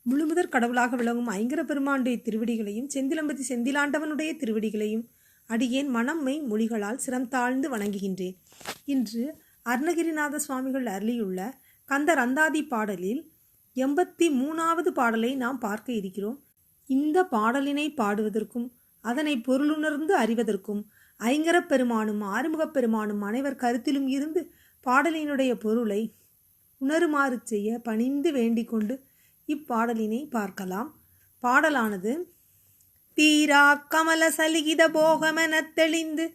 முழுமுதற் கடவுளாக விளங்கும் ஐங்கர பெருமானுடைய திருவடிகளையும் செந்திலம்பதி செந்திலாண்டவனுடைய திருவடிகளையும் அடியேன் மனம்மை மொழிகளால் சிரம் தாழ்ந்து வணங்குகின்றேன். இன்று அருணகிரிநாத சுவாமிகள் அருளியுள்ள கந்தர் அந்தாதி பாடலில் 83வது பாடலை நாம் பார்க்க இருக்கிறோம். இந்த பாடலினை பாடுவதற்கும் அதனை பொருளுணர்ந்து அறிவதற்கும் ஐங்கரப் பெருமானும் ஆறுமுகப் பெருமானும் அனைவர் கருத்திலும் இருந்து பாடலினுடைய பொருளை உணருமாறு செய்ய பணிந்து வேண்டிக் கொண்டு இப்பாடலினை பார்க்கலாம். பாடலானது தீரா கமல சலிகித போகமெனத் தெளிந்து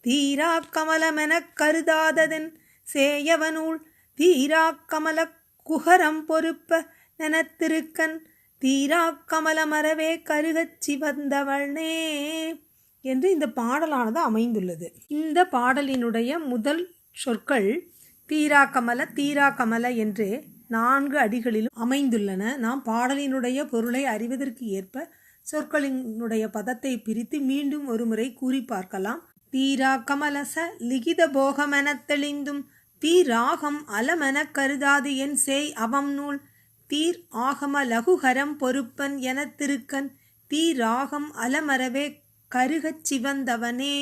தீரா கமலமெனக் கருதாததென் சேயவனூள் தீரா கமல குஹரம் பொறுப்ப நெனத்திருக்கன் தீரா கமல மரவே கருகச் சிவந்தவனே என்று இந்த பாடலானது அமைந்துள்ளது. இந்த பாடலினுடைய முதல் சொற்கள் தீரா கமல என்றே 4 அடிகளிலும் அமைந்துள்ளன. நாம் பாடலினுடைய பொருளை அறிவதற்கு ஏற்ப சொற்களினுடைய பதத்தை பிரித்து மீண்டும் ஒருமுறை கூறி பார்க்கலாம். தீரா கமலச லிகித போகமெனத் தெளிந்தும் தீராகம் அலமெனக் கருதாது என் சேய் அவம் நூல் தீர் ஆகம லகுகரம் பொறுப்பன் எனத் திருக்கன் தீராகம் அலமரவே கருகச் சிவந்தவனே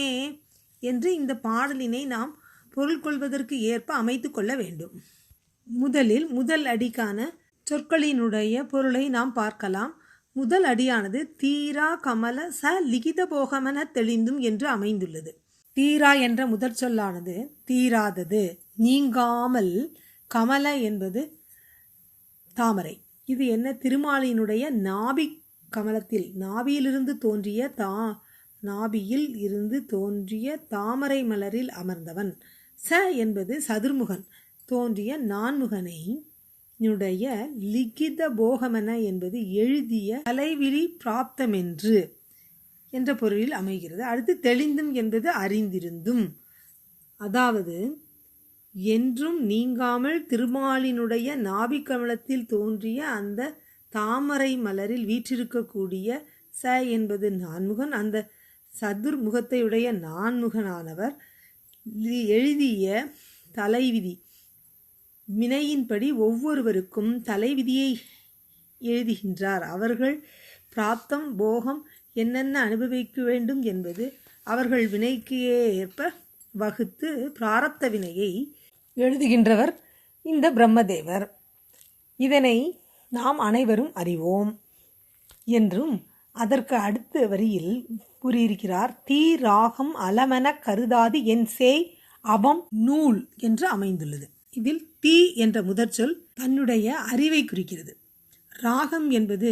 என்று இந்த பாடலினை நாம் பொருள் கொள்வதற்கு ஏற்ப அமைத்து கொள்ள வேண்டும். முதல் அடிக்கான சொற்களினுடைய பொருளை நாம் பார்க்கலாம். முதல் அடியானது தீரா கமல ச லிகித போகமென தெளிந்தும் என்று அமைந்துள்ளது. தீரா என்ற முதற் சொல்லானது தீராதது, நீங்காமல். கமல என்பது தாமரை. இது என்ன? திருமாலினுடைய நாபி கமலத்தில் நாபியிலிருந்து தோன்றிய தாமரை மலரில் அமர்ந்தவன். ச என்பது சதுர்முகன் தோன்றிய நான்முகனை லிகித போகமென என்பது எழுதிய தலைவிழி பிராப்தமென்று என்ற பொருளில் அமைகிறது. அடுத்து தெளிந்தும் என்பது அறிந்திருந்தும், அதாவது என்றும் நீங்காமல் திருமாலினுடைய நாபிக்கமலத்தில் தோன்றிய அந்த தாமரை மலரில் வீற்றிருக்கக்கூடிய ச என்பது நான்முகன். அந்த சதுர்முகத்தையுடைய நான்முகனானவர் எழுதிய தலைவிதி வினையின்படி ஒவ்வொருவருக்கும் தலைவிதியை எழுதுகின்றார். அவர்கள் பிராப்தம் போகம் என்னென்ன அனுபவிக்க வேண்டும் என்பது அவர்கள் வினைக்கு ஏற்ப வகுத்து பிராரப்த வினையை எழுதுகின்றவர் இந்த பிரம்மதேவர். இதனை நாம் அனைவரும் அறிவோம் என்றும் அதற்கு அடுத்த வரியில் கூறியிருக்கிறார். தீராகம் அலமென கருதாது என் சேய் அவம் நூல் என்று அமைந்துள்ளது. இதில் தீ என்ற முதற் சொல் தன்னுடைய அறிவை குறிக்கிறது. ராகம் என்பது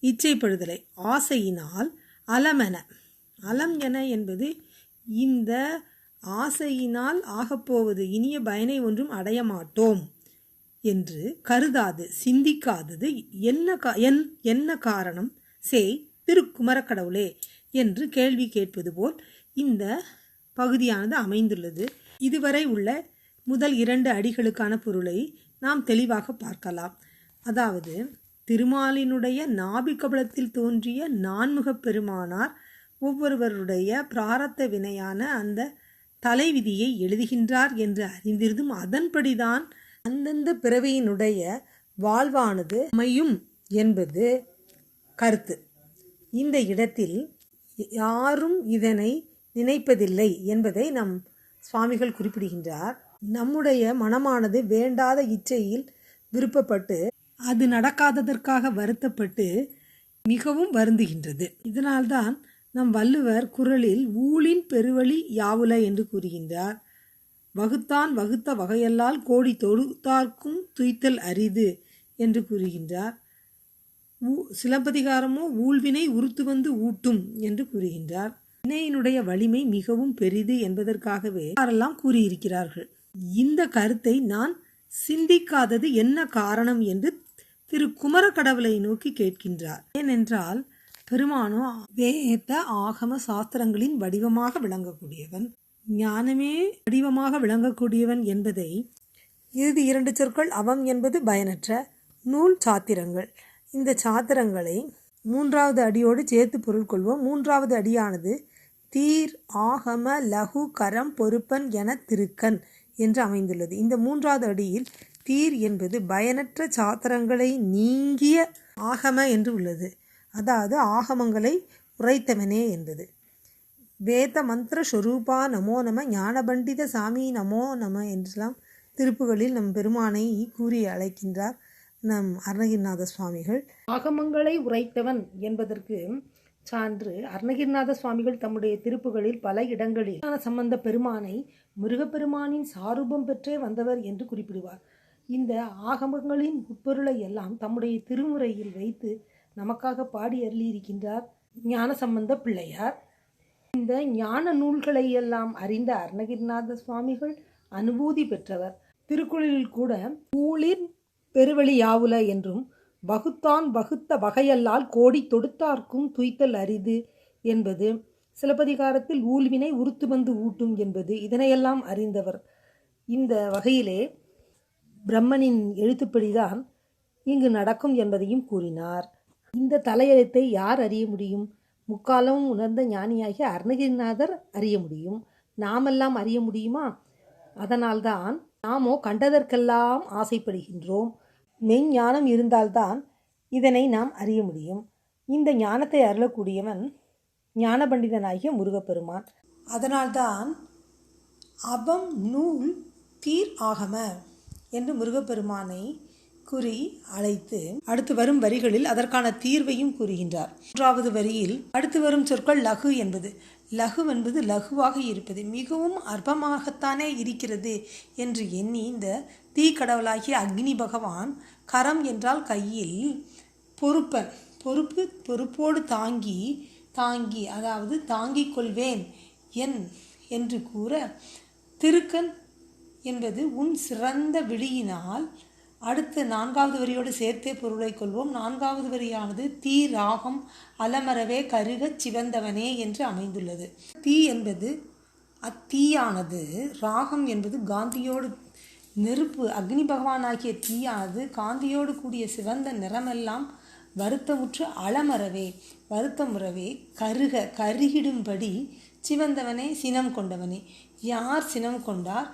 இச்சைப்படுதலை, ஆசையினால். அலம் என என்பது இந்த ஆசையினால் ஆகப்போவது இனிய பயனை ஒன்றும் அடைய மாட்டோம் என்று கருதாது, சிந்திக்காதது என்ன காரணம் சேய் திருக்குமரக்கடவுளே என்று கேள்வி கேட்பது போல் இந்த பகுதியானது அமைந்துள்ளது. இதுவரை உள்ள முதல் 2 அடிகளுக்கான பொருளை நாம் தெளிவாக பார்க்கலாம். அதாவது திருமாலினுடைய நாபிகபலத்தில் தோன்றிய நான்முகப் பெருமானார் ஒவ்வொருவருடைய பிராரத்த வினையான அந்த தலைவிதியை எழுதுகின்றார் என்று அறிந்திருந்தும் அதன்படிதான் அந்தந்த பிறவியினுடைய வாழ்வானது அமையும் என்பது கருத்து. இந்த இடத்தில் யாரும் இதனை நினைப்பதில்லை என்பதை நம் சுவாமிகள் குறிப்பிடுகின்றார். நம்முடைய மனமானது வேண்டாத இச்சையில் விருப்பப்பட்டு அது நடக்காததற்காக வருத்தப்பட்டு மிகவும் வருந்துகின்றது. இதனால்தான் நம் வள்ளுவர் குறளில் ஊழின் பெருவழி யாவுல என்று கூறுகின்றார். வகுத்தான் வகுத்த வகையல்லால் கோடி தொழுத்தார்க்கும் துய்த்தல் அரிது என்று கூறுகின்றார். சிலப்பதிகாரமோ ஊழ்வினை உறுத்து வந்து ஊட்டும் என்று கூறுகின்றார். வினையினுடைய வலிமை மிகவும் பெரிது என்பதற்காகவே யாரெல்லாம் கூறியிருக்கிறார்கள். இந்த கருத்தை நான் சிந்திக்காதது என்ன காரணம் என்று திரு குமரக்கடவுளை நோக்கி கேட்கின்றார். ஏனென்றால் பெருமானோ வேத ஆகம சாஸ்திரங்களின் வடிவமாக விளங்கக்கூடியவன், ஞானமே வடிவமாக விளங்கக்கூடியவன் என்பதை இறுதி 2 சொற்கள் அவம் என்பது பயனற்ற நூல் சாத்திரங்கள். இந்த சாத்திரங்களை 3வது அடியோடு சேர்த்து பொருள் கொள்வோம். 3வது அடியானது தீர் ஆகம லகு கரம் பொறுப்பன் என திருக்கன் என்று அமைந்துள்ளது. இந்த 3வது அடியில் தீர் என்பது பயனற்ற சாத்திரங்களை நீங்கிய ஆகம என்று உள்ளது. அதாவது ஆகமங்களை உரைத்தவனே என்பது. வேத மந்திர ஸ்வரூபா நமோ நம, ஞானபண்டித சாமி நமோ நம என்றெல்லாம் திருப்புகளில் நம் பெருமானை கூறி அழைக்கின்றார் நம் அருணகிரிநாத சுவாமிகள். ஆகமங்களை உரைத்தவன் என்பதற்கு சான்று அருணகிரிநாத சுவாமிகள் தம்முடைய திருப்புகளில் பல இடங்களில் சம்பந்த பெருமானை முருகப்பெருமானின் சாரூபம் பெற்றே வந்தவர் என்று குறிப்பிடுவார். இந்த ஆகமங்களின் உட்பொருளை எல்லாம் தம்முடைய திருமுறையில் வைத்து நமக்காக பாடி அருளியிருக்கின்றார் ஞானசம்பந்த பிள்ளையார். இந்த ஞான நூல்களை எல்லாம் அறிந்த அருணகிரிநாத சுவாமிகள் அனுபூதி பெற்றவர். திருக்குறளில் கூட ஊழின் பெருவழி யாவுல என்றும் வகுத்தான் வகுத்த வகையல்லால் கோடி தொடுத்தார்க்கும் துய்த்தல் அரிது என்பது, சிலப்பதிகாரத்தில் ஊழ்வினை உறுத்து வந்து ஊட்டும் என்பது, இதனையெல்லாம் அறிந்தவர். இந்த வகையிலே பிரம்மனின் எழுத்துப்படிதான் இங்கு நடக்கும் என்பதையும் கூறினார். இந்த தலையெழுத்தை யார் அறிய முடியும்? முக்காலமும் உணர்ந்த ஞானியாகிய அருணகிரிநாதர் அறிய முடியும். நாமெல்லாம் அறிய முடியுமா? அதனால்தான் நாமோ கண்டதற்கெல்லாம் ஆசைப்படுகின்றோம். மெய்ஞானம் இருந்தால்தான் இதனை நாம் அறிய முடியும். இந்த ஞானத்தை அருளக்கூடியவன் ஞான பண்டிதனாகிய முருகப்பெருமான். அதனால்தான் அபம் நூல் தீர் ஆகம என்று முருகப்பெருமானை கூறி அழைத்து அடுத்து வரும் வரிகளில் அதற்கான தீர்வையும் கூறுகின்றார். 3வது வரியில் அடுத்து வரும் சொற்கள் லகு என்பது. லகு என்பது லகுவாக இருப்பது, மிகவும் அற்பமாகத்தானே இருக்கிறது என்று எண்ணி இந்த தீக்கடவுளாகிய அக்னி பகவான் கரம் என்றால் கையில், பொறுப்பன் பொறுப்போடு தாங்கி அதாவது தாங்கிக் கொள்வேன் என்று கூற, திருக்கண் என்பது உன் சிறந்த விழியினால். அடுத்து 4வது வரியோடு சேர்த்தே பொருளை கொள்வோம். 4வது வரியானது தீ ராகம் அலமரவே கருகச் சிவந்தவனே என்று அமைந்துள்ளது. தீ என்பது அத்தீயானது, ராகம் என்பது காந்தியோடு நெருப்பு, அக்னி பகவானாகிய தீயானது காந்தியோடு கூடிய சிவந்த நிறமெல்லாம் வருத்தமுற்று அலமரவே வருத்தமுறவே கருகிடும்படி சிவந்தவனே சினம் கொண்டவனே. யார் சினம் கொண்டார்?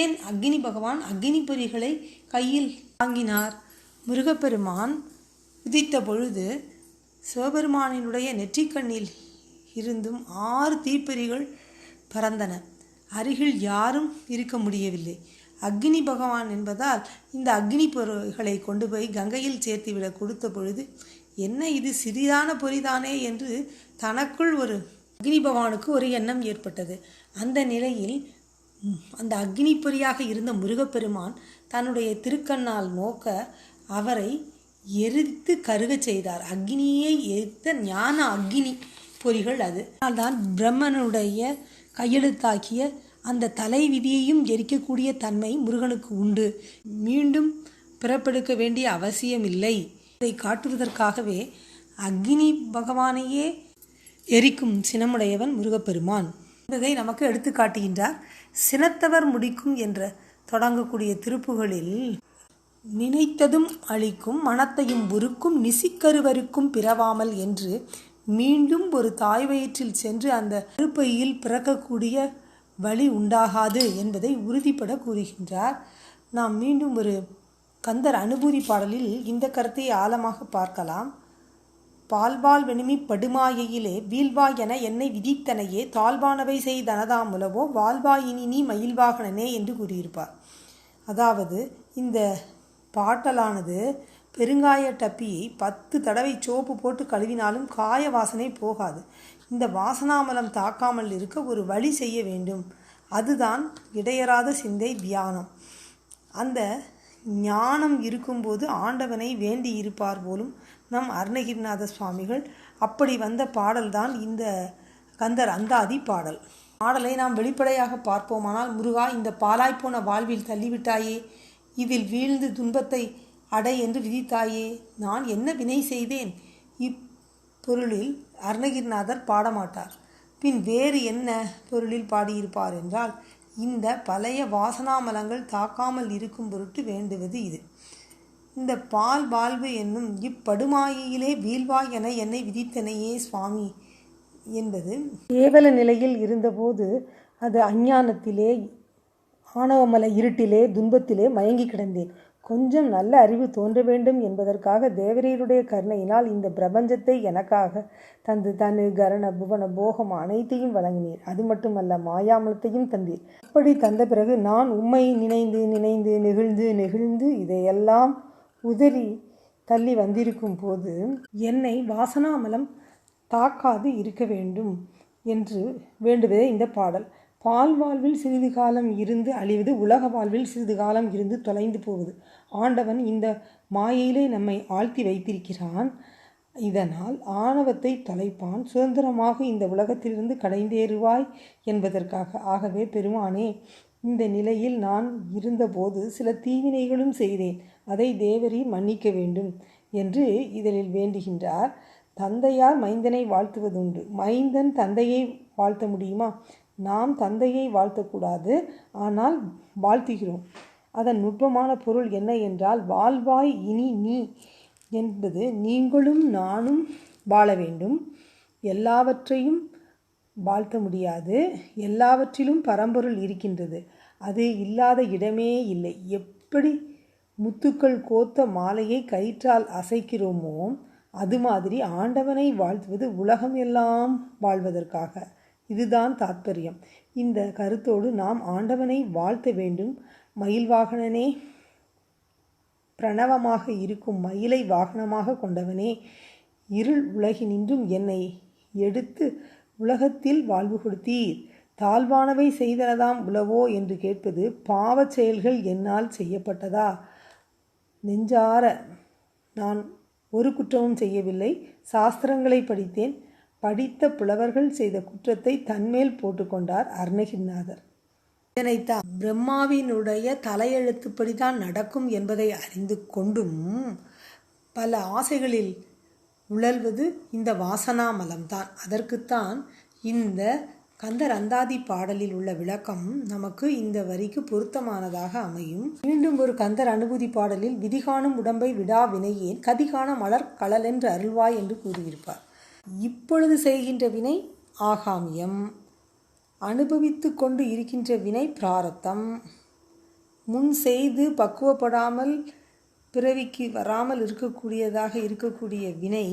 ஏன் அக்னி பகவான் அக்னி பொறிகளை கையில் தாங்கினார்? முருகப்பெருமான் உதித்த பொழுது சிவபெருமானினுடைய நெற்றிக்கண்ணில் இருந்தும் 6 தீப்பொறிகள் பறந்தன. அருகில் யாரும் இருக்க முடியவில்லை. அக்னி பகவான் என்பதால் இந்த அக்னி பொறிகளை கொண்டு போய் கங்கையில் சேர்த்துவிட கொடுத்த பொழுது, என்ன இது சிறிதான பொறிதானே என்று தனக்குள் ஒரு அக்னி பகவானுக்கு ஒரு எண்ணம் ஏற்பட்டது. அந்த நிலையில் அந்த அக்னி பொறியாக இருந்த முருகப்பெருமான் தன்னுடைய திருக்கண்ணால் நோக்க அவரை எரித்து கருகச் செய்தார். அக்னியை எரித்த ஞான அக்னி பொறிகள் அது. அதனால்தான் பிரம்மனுடைய கையெழுத்தாக்கிய அந்த தலை விதியையும் எரிக்கக்கூடிய தன்மை முருகனுக்கு உண்டு. மீண்டும் பிறப்பெடுக்க வேண்டிய அவசியமில்லை. இதை காட்டுவதற்காகவே அக்னி பகவானையே எரிக்கும் சினமுடையவன் முருகப்பெருமான் என்பதை நமக்கு எடுத்து காட்டுகின்றார். சினத்தவர் முடிக்கும் என்ற தொடங்கக்கூடிய திருப்புகளில் நினைத்ததும் அழிக்கும் மனத்தையும் உருக்கும் நிசிக்கருவருக்கும் பிறவாமல் என்று மீண்டும் ஒரு தாய் வயிற்றில் சென்று அந்த கருப்பையில் பிறக்கக்கூடிய வழி உண்டாகாது என்பதை உறுதிப்பட கூறுகின்றார். நாம் மீண்டும் ஒரு கந்தர் அனுபூதி பாடலில் இந்த கருத்தை ஆழமாக பார்க்கலாம். பால்வாள் வெணுமி படுமாயையிலே வீழ்வாய் என என்னை விதித்தனையே தாழ்வானவை செய்தனதாமுலவோ வாழ்வாயினி நீ மயில்வாகனனே என்று கூறியிருப்பார். அதாவது இந்த பாட்டலானது பெருங்காய டப்பியை 10 தடவை சோப்பு போட்டு கழுவினாலும் காய வாசனை போகாது. இந்த வாசனாமலம் தாக்காமல் இருக்க ஒரு வழி செய்ய வேண்டும். அதுதான் இடையறாத சிந்தை தியானம். அந்த ஞானம் இருக்கும்போது ஆண்டவனை வேண்டி இருப்பார் போலும் நம் அருணகிரிநாத சுவாமிகள். அப்படி வந்த பாடல்தான் இந்த கந்தர் அந்தாதி பாடல். பாடலை நாம் வெளிப்படையாக பார்ப்போமானால், முருகா, இந்த பாலாய்ப்போன வாழ்வில் தள்ளிவிட்டாயே, இதில் வீழ்ந்து துன்பத்தை அடை என்று விதித்தாயே, நான் என்ன வினை செய்தேன்? இப்பொருளில் அருணகிரிநாதர் பாடமாட்டார். பின் வேறு என்ன பொருளில் பாடியிருப்பார் என்றால், இந்த பழைய வாசனாமலங்கள் தாக்காமல் இருக்கும் பொருட்டு வேண்டுவது இது. இந்த பால் வாழ்வு என்னும் இப்படுமாயிலே வீழ்வாய் என என்னை விதித்தனையே சுவாமி என்பது கேவல நிலையில் இருந்தபோது அது அஞ்ஞானத்திலே, ஆணவமல இருட்டிலே, துன்பத்திலே மயங்கி கிடந்தேன். கொஞ்சம் நல்ல அறிவு தோன்ற வேண்டும் என்பதற்காக தேவரீருடைய கருணையினால் இந்த பிரபஞ்சத்தை எனக்காக தந்து தனு கரண புவன போகம் அனைத்தையும் வழங்கினீர். அது மட்டுமல்ல, மாயாமலத்தையும் தந்தீர். அப்படி தந்த பிறகு நான் உம்மை நினைந்து நினைந்து நெகிழ்ந்து இதையெல்லாம் உதறி தள்ளி வந்திருக்கும் போது என்னை வாசனாமலம் தாக்காது இருக்க வேண்டும் என்று வேண்டுவதே இந்த பாடல். பால் வாழ்வில் சிறிது காலம் இருந்து அழிவது, உலக வாழ்வில் சிறிது காலம் இருந்து தொலைந்து போவது. ஆண்டவன் இந்த மாயையிலே நம்மை ஆழ்த்தி வைத்திருக்கிறான். இதனால் ஆணவத்தை தொலைப்பான், சுதந்திரமாக இந்த உலகத்திலிருந்து கடைந்தேறுவாய் என்பதற்காக. ஆகவே பெருமானே, இந்த நிலையில் நான் இருந்தபோது சில தீவினைகளும் செய்தேன், அதை தேவரீர் மன்னிக்க வேண்டும் என்று இதழில் வேண்டுகின்றார். தந்தையார் மைந்தனை வாழ்த்துவதுண்டு, மைந்தன் தந்தையை வாழ்த்த முடியுமா? நாம் தந்தையை வாழ்த்தக்கூடாது, ஆனால் வாழ்த்துகிறோம். அதன் நுட்பமான பொருள் என்ன என்றால், வாழ்வாய் இனி நீ என்பது நீங்களும் நானும் வாழ வேண்டும். எல்லாவற்றையும் வாழ்த்த முடியாது, எல்லாவற்றிலும் பரம்பொருள் இருக்கின்றது, அது இல்லாத இடமே இல்லை. எப்படி முத்துக்கள் கோத்த மாலையை கயிற்றால் அசைக்கிறோமோ அது மாதிரி ஆண்டவனை வாழ்த்துவது உலகம் எல்லாம் வாழ்வதற்காக. இதுதான் தாத்பரியம். இந்த கருத்தோடு நாம் ஆண்டவனை வாழ்த்த வேண்டும். மயில் வாகனனே, பிரணவமாக இருக்கும் மயிலை வாகனமாக கொண்டவனே, இருள் உலகினின்றும் என்னை எடுத்து உலகத்தில் வாழ்வு கொடுத்தீர். தாழ்வானவை செய்தனதாம் உலவோ என்று கேட்பது பாவச் செயல்கள் என்னால் செய்யப்பட்டதா? நெஞ்சார நான் ஒரு குற்றமும் செய்யவில்லை. சாஸ்திரங்களை படித்தேன். படித்த புலவர்கள் செய்த குற்றத்தை தன்மேல் போட்டுக்கொண்டார் அருணகிரிநாதர். இதனைத்தான் பிரம்மாவினுடைய தலையெழுத்துப்படிதான் நடக்கும் என்பதை அறிந்து கொண்டும் பல ஆசைகளில் உழல்வது இந்த வாசனாமலம்தான். அதற்குத்தான் இந்த கந்தர் அந்தாதி பாடலில் உள்ள விளக்கம் நமக்கு இந்த வரிக்கு பொருத்தமானதாக அமையும். மீண்டும் ஒரு கந்தர் அனுபூதி பாடலில், விதிகாணும் உடம்பை விடா வினையேன் கதிகான மலர் களலென்று அருள்வாய் என்று கூறியிருப்பார். இப்பொழுது செய்கின்ற வினை ஆகாமியம், அனுபவித்து கொண்டு இருக்கின்ற வினை பிராரத்தம், முன் செய்து பக்குவப்படாமல் பிறவிக்கு வராமல் இருக்கக்கூடிய வினை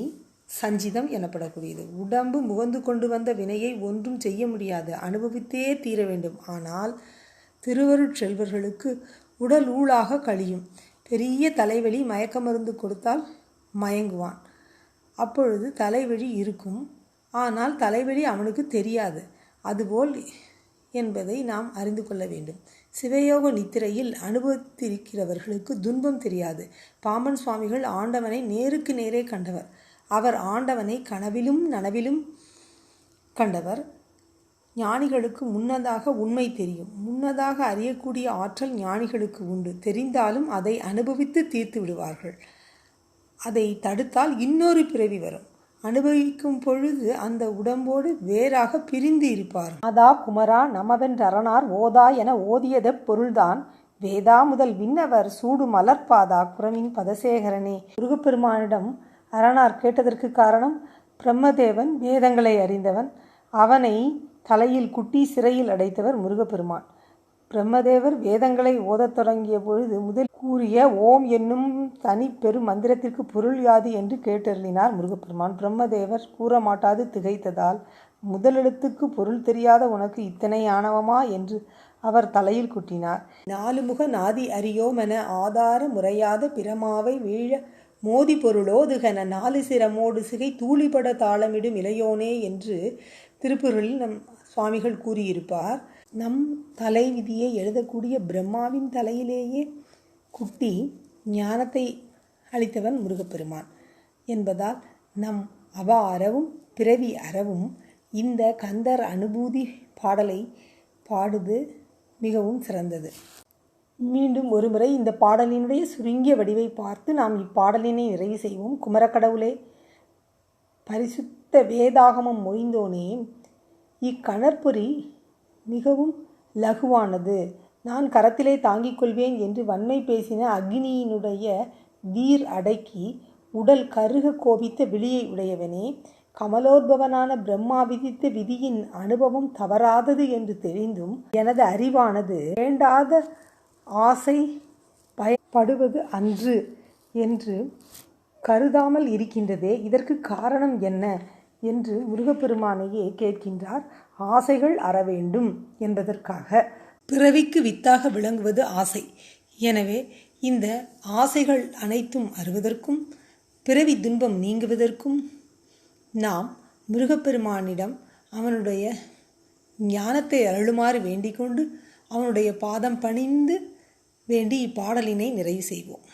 சஞ்சிதம் எனப்படக்கூடியது. உடம்பு முகந்து கொண்டு வந்த வினையை ஒன்றும் செய்ய முடியாது, அனுபவித்தே தீர வேண்டும். ஆனால் திருவருட்செல்வர்களுக்கு உடல் ஊழாக கழியும். பெரிய தலைவலி மயக்க மருந்து கொடுத்தால் மயங்குவான். அப்பொழுது தலைவலி இருக்கும், ஆனால் தலைவலி அவனுக்கு தெரியாது. அதுபோல் என்பதை நாம் அறிந்து கொள்ள வேண்டும். சிவயோக நித்திரையில் அனுபவித்திருக்கிறவர்களுக்கு துன்பம் தெரியாது. பாம்பன் சுவாமிகள் ஆண்டவனை நேருக்கு நேரே கண்டவர். அவர் ஆண்டவனை கனவிலும் நனவிலும் கண்டவர். ஞானிகளுக்கு முன்னதாக உண்மை தெரியும். முன்னதாக அறியக்கூடிய ஆற்றல் ஞானிகளுக்கு உண்டு. தெரிந்தாலும் அதை அனுபவித்து தீர்த்து விடுவார்கள். அதை தடுத்தால் இன்னொரு பிறவி வரும். அனுபவிக்கும் பொழுது அந்த உடம்போடு வேறாக பிரிந்து இருப்பார்கள். அதா குமரா நமவென்றரணார் ஓதா என ஓதியத பொருள்தான் வேதா முதல் விண்ணவர் சூடு மலர்பாதா குரமின் பதசேகரனே. முருகப்பெருமானிடம் அரணார் கேட்டதற்கு காரணம், பிரம்மதேவன் வேதங்களை அறிந்தவன், அவனை தலையில் குட்டி சிறையில் அடைத்தவர் முருகப்பெருமான். பிரம்மதேவர் வேதங்களை ஓதத் தொடங்கிய பொழுது முதல் கூறிய ஓம் என்னும் தனி பெரும் மந்திரத்திற்கு பொருள் யாது என்று கேட்டருளினார் முருகப்பெருமான். பிரம்மதேவர் கூற மாட்டாது திகைத்ததால், முதலெழுத்துக்கு பொருள் தெரியாத உனக்கு இத்தனை ஆணவமா என்று அவர் தலையில் குட்டினார். 4 முக நாதி அறியோமென ஆதார முறையாத பிரமாவை வீழ மோதி பொருளோதுகன 4 சிரமோடு சிகை தூளிபட தாளமிடும் இளையோனே என்று திருப்புகழில் நம் சுவாமிகள் கூறியிருப்பார். நம் தலை விதியை எழுதக்கூடிய பிரம்மாவின் தலையிலேயே குட்டி ஞானத்தை அளித்தவன் முருகப்பெருமான் என்பதால் நம் அவ அறவும் பிறவி அறவும் இந்த கந்தர் அனுபூதி பாடலை பாடுவது மிகவும் சிறந்தது. மீண்டும் ஒருமுறை இந்த பாடலினுடைய சுருங்கிய வடிவை பார்த்து நாம் இப்பாடலினை நிறைவு செய்வோம். குமரக்கடவுளே, பரிசுத்த வேதாகமம் மொழிந்தோனே, இக்கணற்பொறி மிகவும் லகுவானது, நான் கரத்திலே தாங்கிக் கொள்வேன் என்று வன்மை பேசின அக்னியினுடைய வீர் அடக்கி உடல் கருக கோபித்த விழியை உடையவனே, கமலோத்பவனான பிரம்மா விதித்த விதியின் அனுபவம் தவறாதது என்று தெரிந்தும் எனது அறிவானது வேண்டாத ஆசை படுவது அன்று என்று கருதாமல் இருக்கின்றதே, இதற்கு காரணம் என்ன என்று முருகப்பெருமானையே கேட்கின்றார். ஆசைகள் அற வேண்டும் என்பதற்காக. பிறவிக்கு வித்தாக விளங்குவது ஆசை. எனவே இந்த ஆசைகள் அனைத்தும் அறுவதற்கும் பிறவி துன்பம் நீங்குவதற்கும் நாம் முருகப்பெருமானிடம் அவனுடைய ஞானத்தை அருளுமாறு வேண்டிக் கொண்டு அவனுடைய பாதம் பணிந்து வேண்டி இப்பாடலினை நிறைவு செய்வோம்.